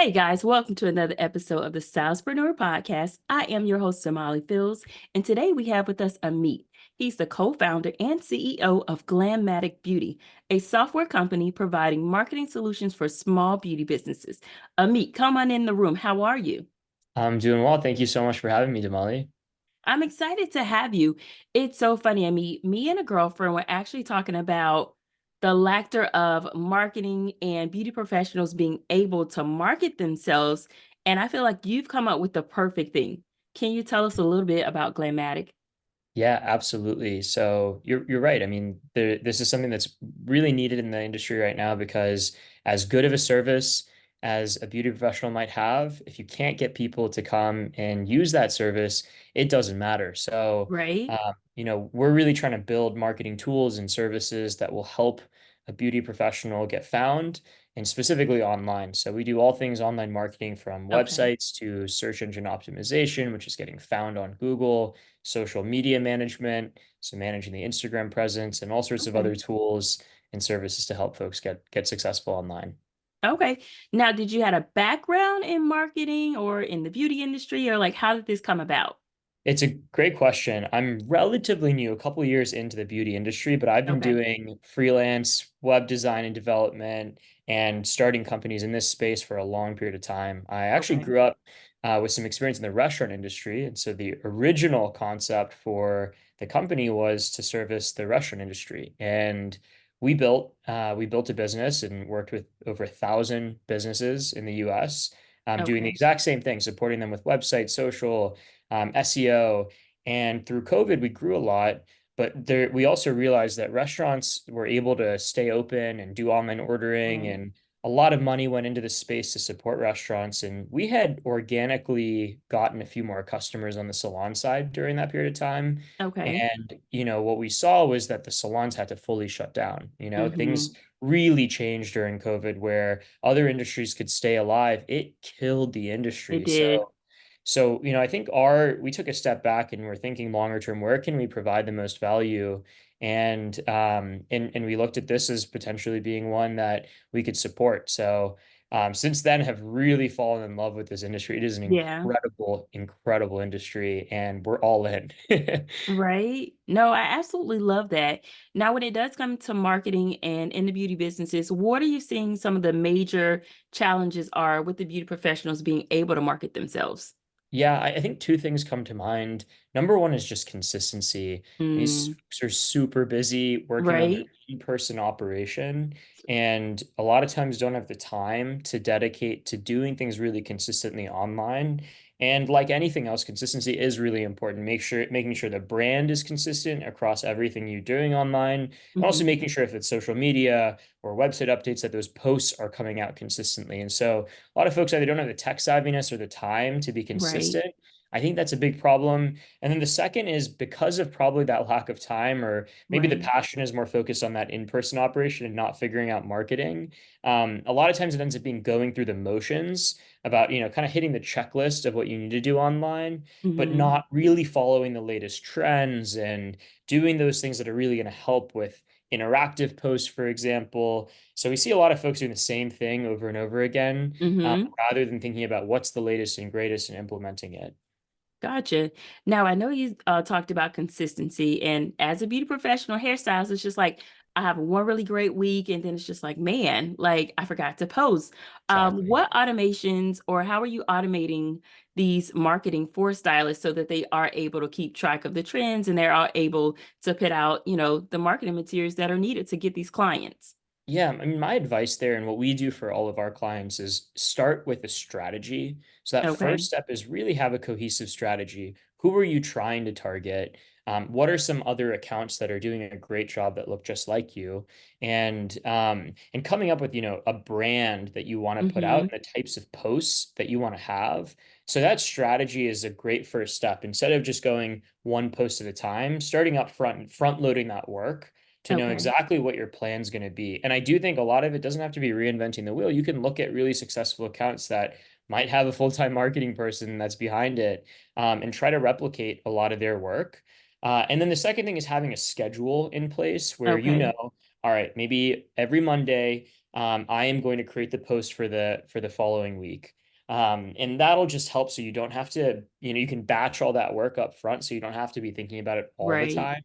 Hey guys, welcome to another episode of the Stylistpreneur Podcast. I am your host, Damali Fils, and today we have with us Ameet. He's the co-founder and CEO of Glammatic Beauty, a software company providing marketing solutions for small beauty businesses. Ameet, come on in the room. How are you? I'm doing well. Thank you so much for having me, Damali. I'm excited to have you. It's so funny. Me and a girlfriend were actually talking about the lack of marketing and beauty professionals being able to market themselves. And I feel like you've come up with the perfect thing. Can you tell us a little bit about Glammatic? Yeah, absolutely. So you're right. I mean, this is something that's really needed in the industry right now because as good of a service as a beauty professional might have, if you can't get people to come and use that service, it doesn't matter. So, Right? we're really trying to build marketing tools and services that will help a beauty professional get found and specifically online. So we do all things online marketing from Okay. websites to search engine optimization, which is getting found on Google, social media management, so managing the Instagram presence, and all sorts of Okay. other tools and services to help folks get successful online. Okay. Now, did you had a background in marketing or in the beauty industry, or like how did this come about? It's a great question. I'm relatively new, a couple of years into the beauty industry, but I've been Okay. doing freelance web design and development and starting companies in this space for a long period of time. I actually Okay. grew up with some experience in the restaurant industry. And so the original concept for the company was to service the restaurant industry. And we built a business and worked with over 1,000 businesses in the US, doing the Okay. exact same thing, supporting them with website, social SEO. And through COVID, we grew a lot, but we also realized that restaurants were able to stay open and do online ordering, Right. and a lot of money went into the space to support restaurants. And we had organically gotten a few more customers on the salon side during that period of time. Okay. And, what we saw was that the salons had to fully shut down. Mm-hmm. Things really changed during COVID where other industries could stay alive. It killed the It industry. did. So, I think we took a step back and we're thinking longer term, where can we provide the most value? And we looked at this as potentially being one that we could support. So since then have really fallen in love with this industry. It is an Yeah. incredible, incredible industry, and we're all in. Right. No, I absolutely love that. Now, when it does come to marketing and in the beauty businesses, what are you seeing some of the major challenges are with the beauty professionals being able to market themselves? Yeah, I think two things come to mind. Number one is just consistency. These Mm, folks are super busy working on their right. in-person operation, and a lot of times don't have the time to dedicate to doing things really consistently online. And like anything else, consistency is really important. Making sure the brand is consistent across everything you're doing online, and also Hmm. making sure if it's social media or website updates that those posts are coming out consistently. And so a lot of folks either don't have the tech savviness or the time to be Right. consistent. I think that's a big problem. And then the second is because of probably that lack of time, or maybe the Right. passion is more focused on that in-person operation and not figuring out marketing. A lot of times it ends up being going through the motions about, kind of hitting the checklist of what you need to do online, but Hmm. not really following the latest trends and doing those things that are really going to help with interactive posts, for example. So we see a lot of folks doing the same thing over and over again, Hmm. rather than thinking about what's the latest and greatest and implementing it. Gotcha. Now, I know you talked about consistency, and as a beauty professional hairstylist, it's just like I have one really great week, and then it's just like, man, like I forgot to post. Exactly. What automations or how are you automating these marketing for stylists so that they are able to keep track of the trends and they are able to put out, the marketing materials that are needed to get these clients? Yeah, I mean, my advice there and what we do for all of our clients is start with a strategy. So that Okay. first step is really have a cohesive strategy. Who are you trying to target? What are some other accounts that are doing a great job that look just like you? And coming up with, a brand that you want to put out Mm-hmm. and the types of posts that you want to have. So that strategy is a great first step. Instead of just going one post at a time, starting up front and front loading that work to know Okay. exactly what your plan's going to be. And I do think a lot of it doesn't have to be reinventing the wheel. You can look at really successful accounts that might have a full-time marketing person that's behind it, and try to replicate a lot of their work. And then the second thing is having a schedule in place where Okay. all right, maybe every Monday, I am going to create the post for the following week. And that'll just help so you don't have to, you can batch all that work up front so you don't have to be thinking about it all the Right. time.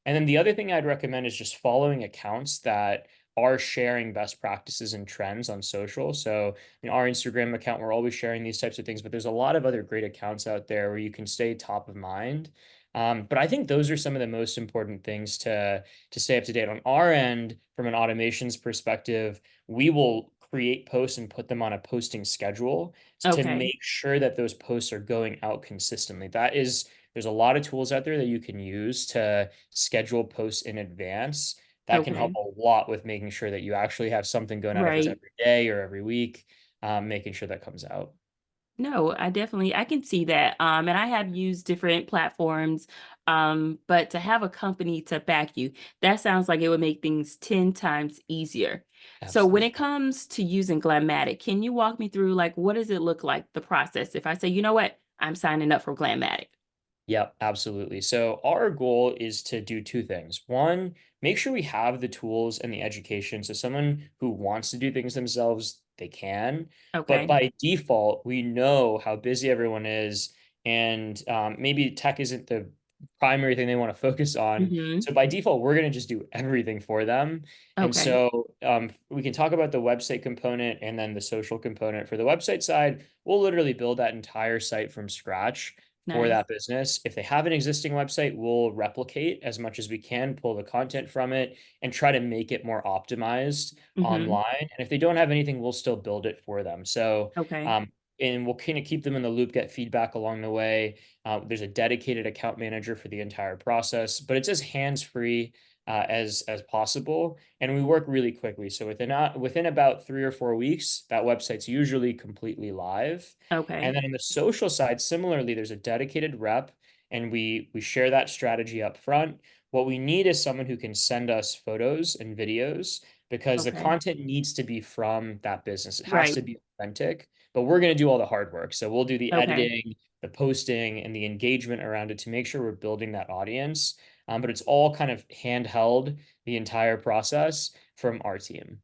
And then the other thing I'd recommend is just following accounts that are sharing best practices and trends on social. So, our Instagram account, we're always sharing these types of things, but there's a lot of other great accounts out there where you can stay top of mind. But I think those are some of the most important things to stay up to date on our end from an automations perspective. We will create posts and put them on a posting schedule to Okay. make sure that those posts are going out consistently. There's a lot of tools out there that you can use to schedule posts in advance. That can help Okay. a lot with making sure that you actually have something going out if it's Right. every day or every week, making sure that comes out. No, I can see that. And I have used different platforms. But to have a company to back you, that sounds like it would make things 10 times easier. So when it Absolutely. comes to using Glammatic, can you walk me through like what does it look like, the process? If I say, you know what, I'm signing up for Glammatic. Yep, absolutely. So our goal is to do two things. One, make sure we have the tools and the education so someone who wants to do things themselves, they can. But Okay. by default, we know how busy everyone is, and maybe tech isn't the primary thing they want to focus on. Mm-hmm. So by default, we're going to just do everything for them. And Okay. so we can talk about the website component and then the social component. For the website side, we'll literally build that entire site from scratch for Nice. that business. If they have an existing website, we'll replicate as much as we can, pull the content from it, and try to make it more optimized Mm-hmm. online. And if they don't have anything, we'll still build it for them. So, Okay. um, and we'll kind of keep them in the loop, get feedback along the way. There's a dedicated account manager for the entire process, but it's as hands-free as possible, and we work really quickly. So within about 3 or 4 weeks, that website's usually completely live. And Okay. then on the social side, similarly, there's a dedicated rep, and we share that strategy up front. What we need is someone who can send us photos and videos because the Okay. content needs to be from that business. It has Right. to be authentic, but we're going to do all the hard work. So we'll do the Okay. editing, the posting, and the engagement around it to make sure we're building that audience. But it's all kind of handheld the entire process from our team.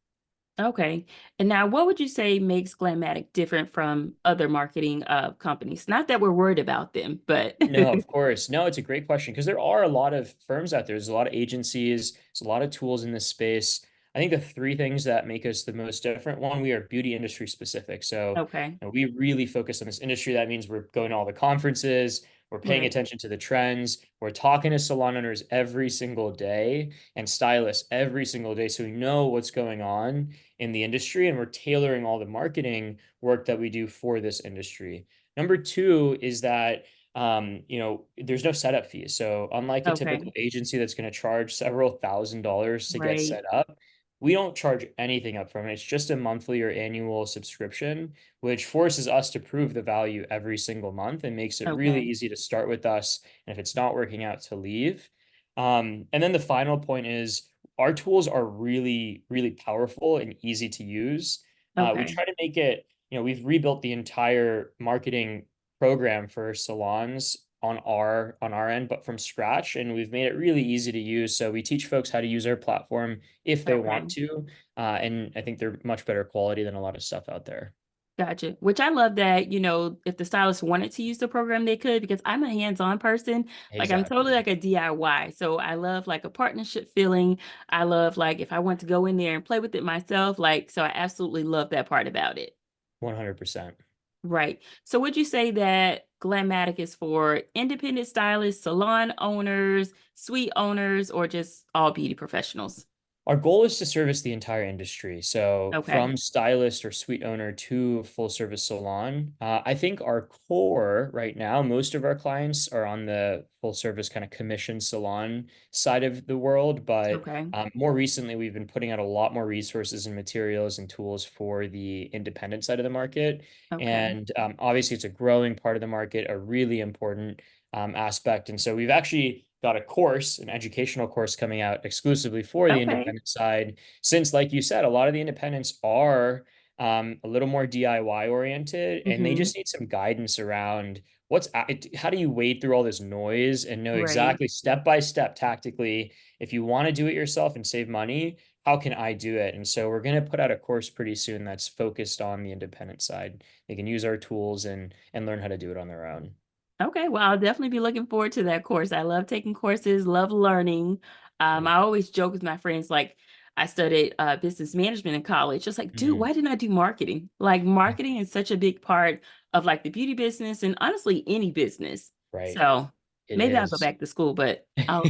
Okay. And now, what would you say makes Glammatic different from other marketing companies? Not that we're worried about them, but No, of course. No, it's a great question because there are a lot of firms out there. There's a lot of agencies, there's a lot of tools in this space. I think the three things that make us the most different, one, we are beauty industry specific. So, okay. we really focus on this industry. That means we're going to all the conferences, we're paying Right. attention to the trends, we're talking to salon owners every single day and stylists every single day. So we know what's going on in the industry and we're tailoring all the marketing work that we do for this industry. Number two is that there's no setup fees. So unlike a typical Okay. agency that's going to charge several $1,000s to get Right. set up, we don't charge anything up front. It's just a monthly or annual subscription, which forces us to prove the value every single month and makes it really Okay. easy to start with us. And if it's not working out, to leave. And then the final point is our tools are really, really powerful and easy to use. We Okay. try to make it, we've rebuilt the entire marketing program for salons on our end, but from scratch, and we've made it really easy to use. So we teach folks how to use our platform if they want Okay. to, and I think they're much better quality than a lot of stuff out there. Gotcha. Which I love that, if the stylist wanted to use the program, they could, because I'm a hands-on person. Like I'm totally Exactly. like a DIY. So I love like a partnership feeling. I love like if I want to go in there and play with it myself, like, so I absolutely love that part about it. 100%. Right. So would you say that Glammatic is for independent stylists, salon owners, suite owners, or just all beauty professionals? Our goal is to service the entire industry. So Okay. from stylist or suite owner to full service salon. I think our core right now, most of our clients are on the full service kind of commission salon side of the world. But Okay. more recently, we've been putting out a lot more resources and materials and tools for the independent side of the market. Okay. And obviously, it's a growing part of the market, a really important aspect. And so we've actually got a course, an educational course coming out exclusively for the Okay. independent side. Since, like you said, a lot of the independents are a little more DIY oriented and they Mm-hmm. just need some guidance around how do you wade through all this noise and know Right. exactly step by step tactically, if you want to do it yourself and save money, how can I do it? And so we're going to put out a course pretty soon that's focused on the independent side. They can use our tools and learn how to do it on their own. Okay, well, I'll definitely be looking forward to that course. I love taking courses, love learning. Great. I always joke with my friends, like I studied business management in college. Just like, dude, Mm, why didn't I do marketing? Like marketing is such a big part of like the beauty business and honestly any business. right. So It maybe I'll go is. back to school, but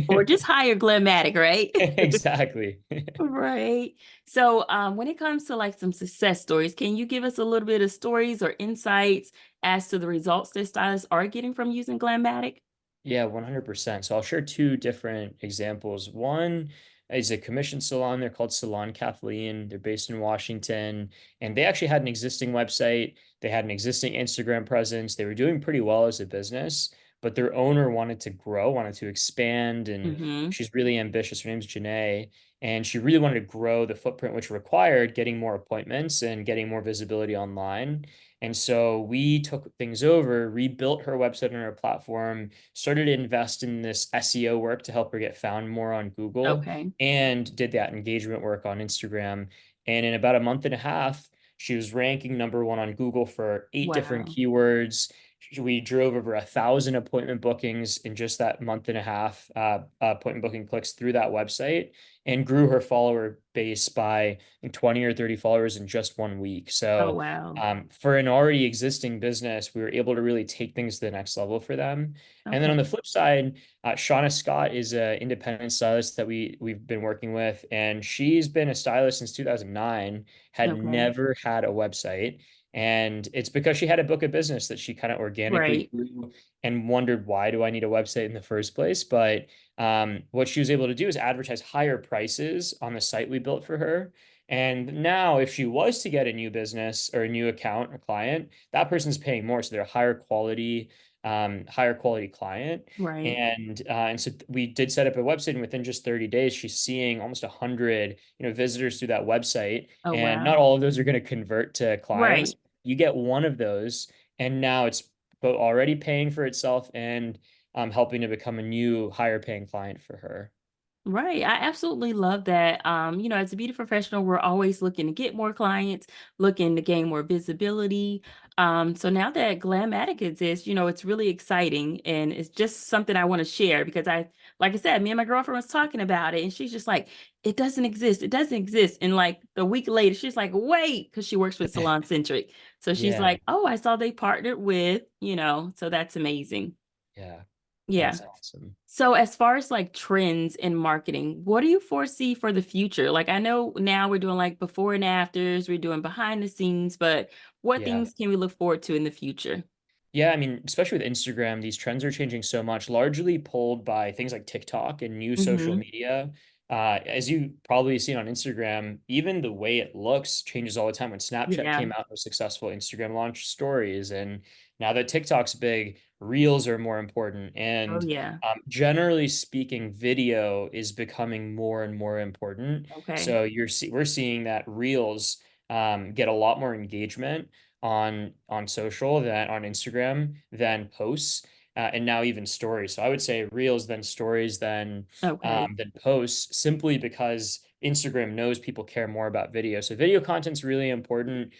or just hire Glammatic, right? Exactly. Right. So, when it comes to like some success stories, can you give us a little bit of stories or insights as to the results that stylists are getting from using Glammatic? Yeah, 100%. So I'll share two different examples. One is a commission salon. They're called Salon Kathleen. They're based in Washington, and they actually had an existing website. They had an existing Instagram presence. They were doing pretty well as a business, but their owner wanted to grow, wanted to expand, and Mm-hmm. she's really ambitious. Her name's Janae, and she really wanted to grow the footprint, which required getting more appointments and getting more visibility online. And so we took things over, rebuilt her website and her platform, started to invest in this SEO work to help her get found more on Google, Okay. and did that engagement work on Instagram. And in about a month and a half, she was ranking number one on Google for 8 different Wow. keywords. We drove over 1,000 appointment bookings in just that month and a half, appointment booking clicks through that website, and grew her follower base by I think 20 or 30 followers in just 1 week. Oh, So wow. for an already existing business, we were able to really take things to the next level for them. And then on the Okay. flip side, Shauna Scott is an independent stylist that we've been working with, and she's been a stylist since 2009, had Okay. never had a website. And it's because she had a book of business that she kind of organically Right. grew and wondered, why do I need a website in the first place? But what she was able to do is advertise higher prices on the site we built for her. And now, if she was to get a new business or a new account or client, that person's paying more, so they're a higher quality client. Right. And so we did set up a website, and within just 30 days, she's seeing almost 100, visitors through that website. Oh, And not wow. all of those are going to convert to clients. Right. You get one of those, and now it's both already paying for itself and helping to become a new higher paying client for her. Right. I absolutely love that. As a beauty professional, we're always looking to get more clients, looking to gain more visibility. So now that Glammatic exists, it's really exciting and it's just something I want to share because like I said, me and my girlfriend was talking about it and she's just like, it doesn't exist. It doesn't exist. And like the week later, she's like, wait, because she works with Salon Centric. So she's Yeah, like, oh, I saw they partnered with, so that's amazing. yeah, Yeah. that's awesome. So as far as like trends in marketing, what do you foresee for the future? Like I know now we're doing like before and afters, we're doing behind the scenes, but what Yeah. things can we look forward to in the future? Yeah, I mean, especially with Instagram, these trends are changing so much, largely pulled by things like TikTok and new social Mm-hmm. media. As you probably seen on Instagram, even the way it looks changes all the time. When Snapchat Yeah. came out, was successful, Instagram launched stories, and now that TikTok's big, Reels are more important. Oh And yeah. generally speaking, video is becoming more and more important. Okay. So we're seeing that Reels get a lot more engagement on social than on Instagram than posts, and now even stories. So I would say Reels, then stories, Okay. than posts, simply because Instagram knows people care more about video. So video content's really important.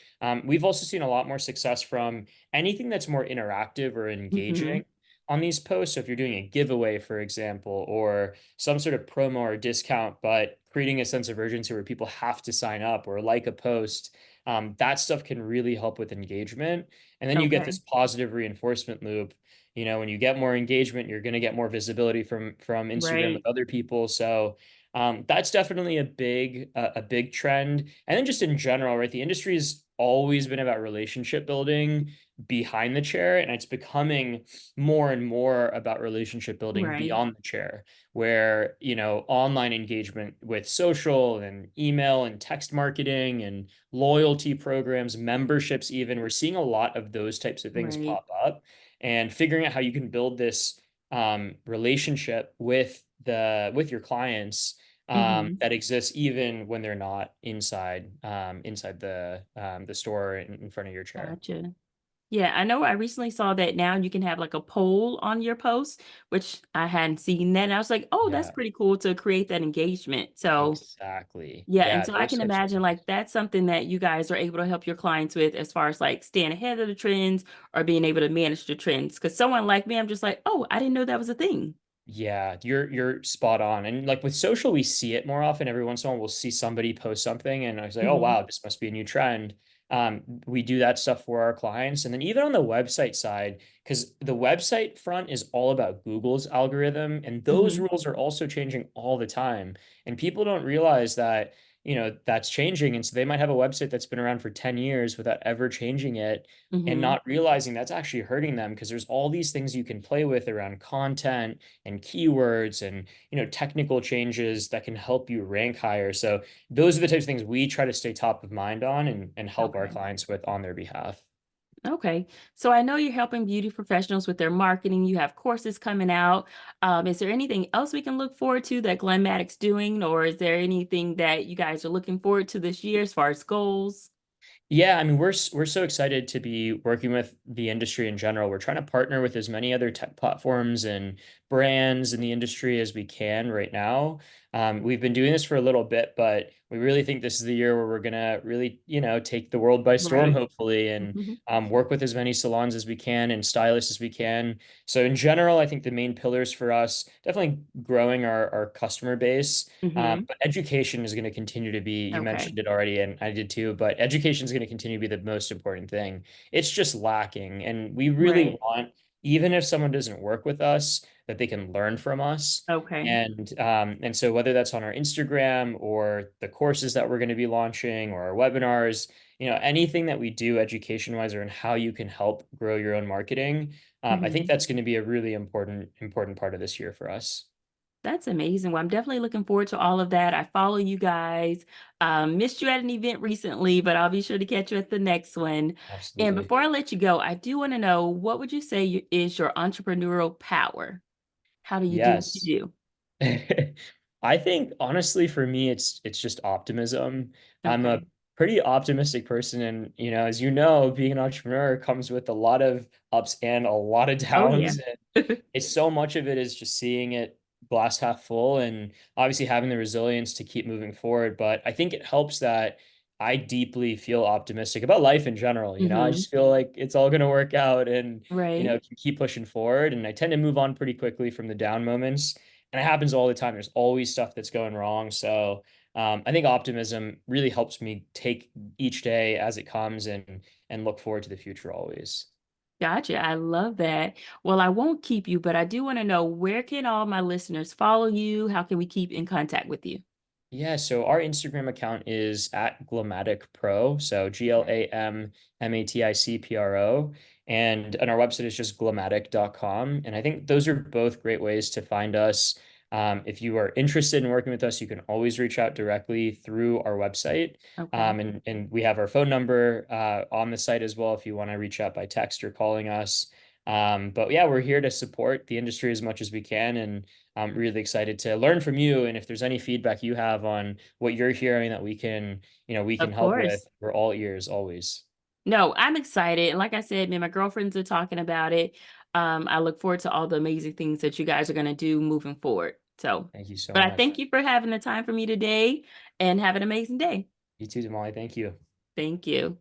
We've also seen a lot more success from anything that's more interactive or Mm-hmm. engaging on these posts. So if you're doing a giveaway, for example, or some sort of promo or discount, but creating a sense of urgency where people have to sign up or like a post, that stuff can really help with engagement. And then you get Okay. this positive reinforcement loop. When you get more engagement, you're going to get more visibility from Instagram with Right. other people. So that's definitely a big trend. And then just in general, right? The industry's always been about relationship building behind the chair, and it's becoming more and more about relationship building Right. beyond the chair, where online engagement with social and email and text marketing and loyalty programs, memberships, even. We're seeing a lot of those types of things Right. pop up, and figuring out how you can build this relationship with your clients, Mm-hmm. that exists even when they're not inside the store in front of your chair. Gotcha. Yeah, I know I recently saw that now you can have like a poll on your post, which I hadn't seen that. And I was like, oh, that's Yeah, pretty cool to create that engagement. So exactly. yeah, and Yeah, so I those can types of imagine like things. that's something that you guys are able to help your clients with as far as like staying ahead of the trends or being able to manage the trends. Because someone like me, I'm just like, oh, I didn't know that was a thing. Yeah, you're spot on. And like with social, we see it more often. Every once in a while, we'll see somebody post something, and I was like, oh Hmm. wow, this must be a new trend. We do that stuff for our clients, and then even on the website side, because the website front is all about Google's algorithm, and those Hmm. rules are also changing all the time. And people don't realize that, that's changing, and so they might have a website that's been around for 10 years without ever changing it and Hmm. not realizing that's actually hurting them because there's all these things you can play with around content and keywords and technical changes that can help you rank higher. So those are the types of things we try to stay top of mind on and help our Okay. clients with on their behalf. Okay. So I know you're helping beauty professionals with their marketing. You have courses coming out. Is there anything else we can look forward to that Glammatic's doing, or is there anything that you guys are looking forward to this year as far as goals? Yeah, I mean, we're so excited to be working with the industry in general. We're trying to partner with as many other tech platforms and brands in the industry as we can right now. We've been doing this for a little bit, but we really think this is the year where we're gonna really, take the world by storm, Right. hopefully, and work with as many salons as we can and stylists as we can. So in general, I think the main pillars for us definitely growing our customer base. Hmm. But education is going to continue to be, you Okay. mentioned it already, and I did too, but education is going to continue to be the most important thing. It's just lacking. And we really Right. want, even if someone doesn't work with us, that they can learn from us. Okay. And so whether that's on our Instagram or the courses that we're going to be launching or our webinars, anything that we do education wise or in how you can help grow your own marketing, I think Hmm. that's going to be a really important part of this year for us. That's amazing. Well, I'm definitely looking forward to all of that. I follow you guys. Missed you at an event recently, but I'll be sure to catch you at the next one. And Absolutely. before I let you go, I do want to know what would you say is your entrepreneurial power? How do you do what Yes. you do? I think honestly for me it's just optimism. I'm a Okay. pretty optimistic person and as you know, being an entrepreneur comes with a lot of ups and a lot of Oh, yeah. downs and it's so much of it is just seeing it glass half full and obviously having the resilience to keep moving forward, but I think it helps that I deeply feel optimistic about life in general. I Hmm. just feel like it's all going to work out and Right. can keep pushing forward and I tend to move on pretty quickly from the down moments and it happens all the time. There's always stuff that's going wrong. So I think optimism really helps me take each day as it comes and look forward to the future always. Gotcha. I love that. Well, I won't keep you, but I do want to know where can all my listeners follow you? How can we keep in contact with you? Yeah, so our Instagram account is at Glammatic Pro, so GLAMATICPRO, and our website is just glammatic.com. And I think those are both great ways to find us. If you are interested in working with us, you can always reach out directly through our website. Okay. And we have our phone number on the site as well if you want to reach out by text or calling us. But yeah, we're here to support the industry as much as we can. And I'm really excited to learn from you. And if there's any feedback you have on what you're hearing that we can Of help with, course. we're all ears always. No, I'm excited. And like I said, me and my girlfriends are talking about it. I look forward to all the amazing things that you guys are going to do moving forward. So, Thank you so but I much. thank you for having the time for me today and have an amazing day. You too, Damali. Thank you. Thank you.